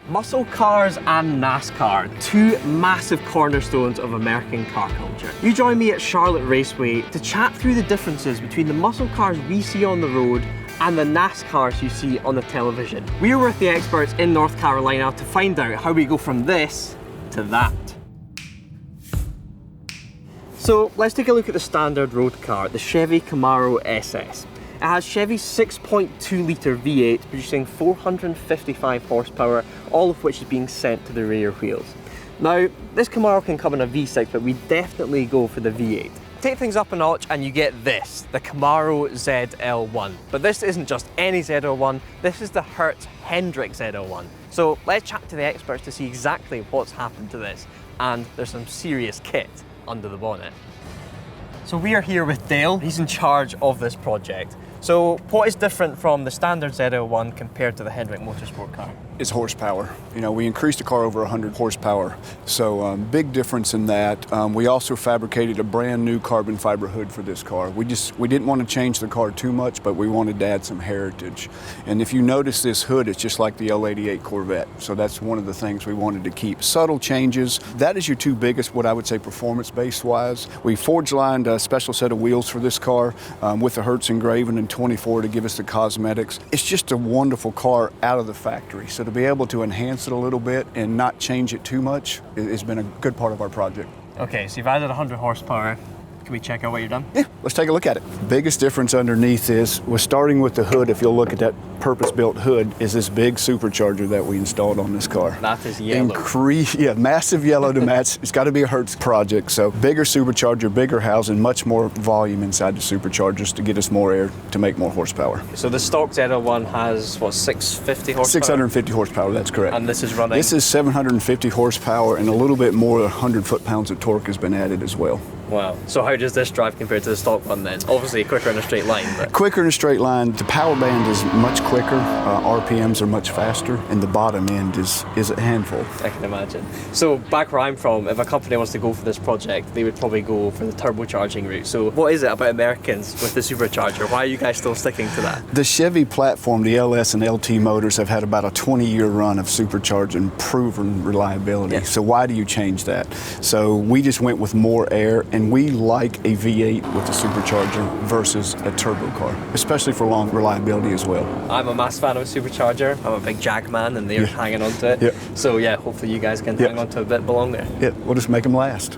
Muscle cars and NASCAR, two massive cornerstones of American car culture. You join me at Charlotte Raceway to chat through the differences between the muscle cars we see on the road and the NASCARs you see on the television. We are with the experts in North Carolina to find out how we go from this to that. So let's take a look at the standard road car, the Chevy Camaro SS. It has Chevy's 6.2 litre V8 producing 455 horsepower, all of which is being sent to the rear wheels. Now, this Camaro can come in a V6, but we definitely go for the V8. Take things up a notch and you get this, the Camaro ZL1. But this isn't just any ZL1, this is the Hertz Hendricks ZL1. So let's chat to the experts to see exactly what's happened to this. And there's some serious kit under the bonnet. So we are here with Dale, he's in charge of this project. So what is different from the standard ZL1 compared to the Hendricks Motorsport car? It's horsepower. You know, we increased the car over 100 horsepower, so big difference in that. We also fabricated a brand new carbon fiber hood for this car. We didn't want to change the car too much, but we wanted to add some heritage. And if you notice this hood, it's just like the L88 Corvette, so that's one of the things we wanted to keep. Subtle changes, that is your two biggest, what I would say performance-based wise. We forge lined a special set of wheels for this car with the Hertz engraving in 24 to give us the cosmetics. It's just a wonderful car out of the factory. So to be able to enhance it a little bit and not change it too much has been a good part of our project. Okay, so you've added 100 horsepower. Can we check out what you've done? Yeah, let's take a look at it. Biggest difference underneath is, we're starting with the hood. If you'll look at that purpose-built hood, is this big supercharger that we installed on this car. That is yellow. Yeah, massive yellow to match. It's got to be a Hertz project, so bigger supercharger, bigger housing, much more volume inside the superchargers to get us more air to make more horsepower. So the stock ZL1 has, what, 650 horsepower? 650 horsepower, that's correct. And this is running? This is 750 horsepower, and a little bit more, 100 foot-pounds of torque has been added as well. Wow. So how does this drive compared to the stock one then? Obviously quicker in a straight line, but... Quicker in a straight line. The power band is much quicker, RPMs are much faster, and the bottom end is a handful. I can imagine. So back where I'm from, if a company wants to go for this project, they would probably go for the turbocharging route. So what is it about Americans with the supercharger? Why are you guys still sticking to that? The Chevy platform, the LS and LT motors, have had about a 20-year run of supercharging proven reliability. Yeah. So why do you change that? So we just went with more air, and we like a V8 with a supercharger versus a turbo car, especially for long reliability as well. I'm a massive fan of a supercharger. I'm a big Jag man, and they're hanging on to it. Yeah. So yeah, hopefully you guys can hang on to a bit belong there. Yeah, we'll just make them last.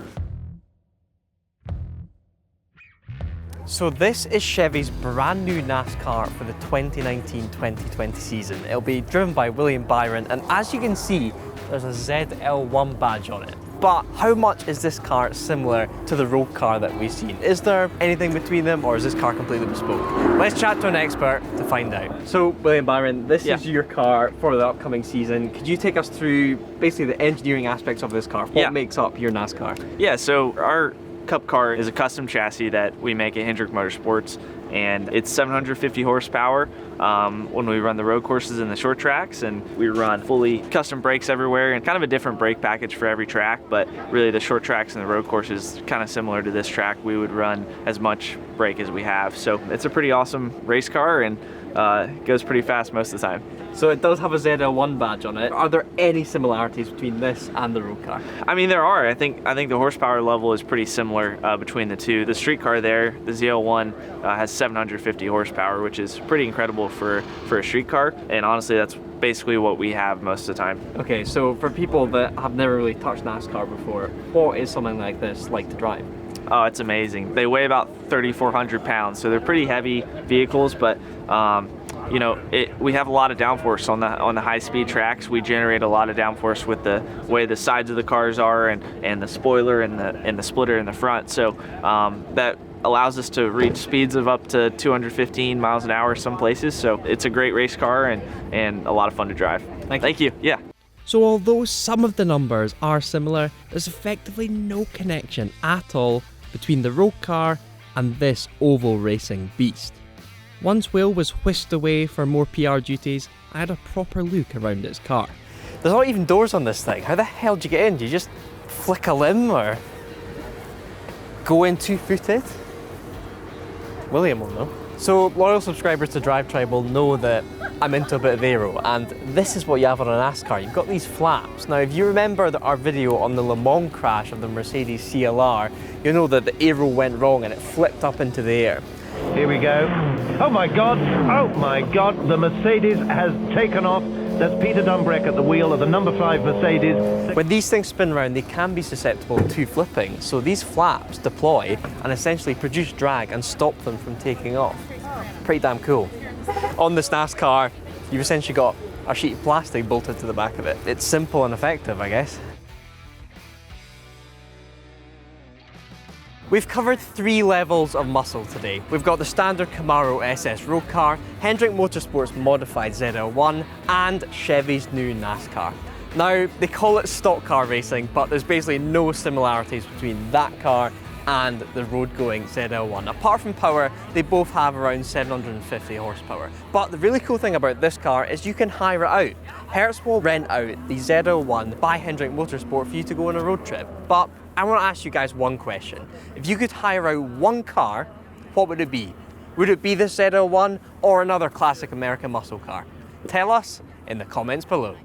So this is Chevy's brand new NASCAR for the 2019-2020 season. It'll be driven by William Byron, and as you can see, there's a ZL1 badge on it. But how much is this car similar to the road car that we've seen? Is there anything between them, or is this car completely bespoke? Let's chat to an expert to find out. So, William Byron, this is your car for the upcoming season. Could you take us through basically the engineering aspects of this car? What makes up your NASCAR? Yeah, so our Cup car is a custom chassis that we make at Hendricks Motorsports, and it's 750 horsepower when we run the road courses and the short tracks, and we run fully custom brakes everywhere and kind of a different brake package for every track, but really the short tracks and the road courses kind of similar to this track. We would run as much brake as we have, so it's a pretty awesome race car, and it goes pretty fast most of the time. So it does have a ZL1 badge on it. Are there any similarities between this and the road car? I mean, there are. I think the horsepower level is pretty similar between the two. The street car there, the ZL1, has 750 horsepower, which is pretty incredible for a street car. And honestly, that's basically what we have most of the time. Okay, so for people that have never really touched NASCAR before, what is something like this like to drive? Oh, it's amazing. They weigh about 3,400 pounds, so they're pretty heavy vehicles, but you know, we have a lot of downforce on the high-speed tracks. We generate a lot of downforce with the way the sides of the cars are and the spoiler and the splitter in the front. So that allows us to reach speeds of up to 215 miles an hour some places. So it's a great race car and a lot of fun to drive. Thank you. Yeah. So although some of the numbers are similar, there's effectively no connection at all between the road car and this oval racing beast. Once Will was whisked away for more PR duties, I had a proper look around its car. There's not even doors on this thing. How the hell do you get in? Do you just flick a limb or go in 2-footed? William will know. So loyal subscribers to Drive Tribe will know that I'm into a bit of aero, and this is what you have on a NASCAR. You've got these flaps. Now if you remember our video on the Le Mans crash of the Mercedes CLR, you know that the aero went wrong and it flipped up into the air. Here we go. Oh my God, the Mercedes has taken off. That's Peter Dumbreck at the wheel of the number 5 Mercedes. When these things spin around, they can be susceptible to flipping, so these flaps deploy and essentially produce drag and stop them from taking off. Pretty damn cool. On this NASCAR, you've essentially got a sheet of plastic bolted to the back of it. It's simple and effective, I guess. We've covered 3 levels of muscle today. We've got the standard Camaro SS road car, Hendricks Motorsport's modified ZL1, and Chevy's new NASCAR. Now, they call it stock car racing, but there's basically no similarities between that car and the road-going ZL1. Apart from power, they both have around 750 horsepower. But the really cool thing about this car is you can hire it out. Hertz will rent out the ZL1 by Hendricks Motorsport for you to go on a road trip. But I want to ask you guys one question. If you could hire out one car, what would it be? Would it be the ZL1 or another classic American muscle car? Tell us in the comments below.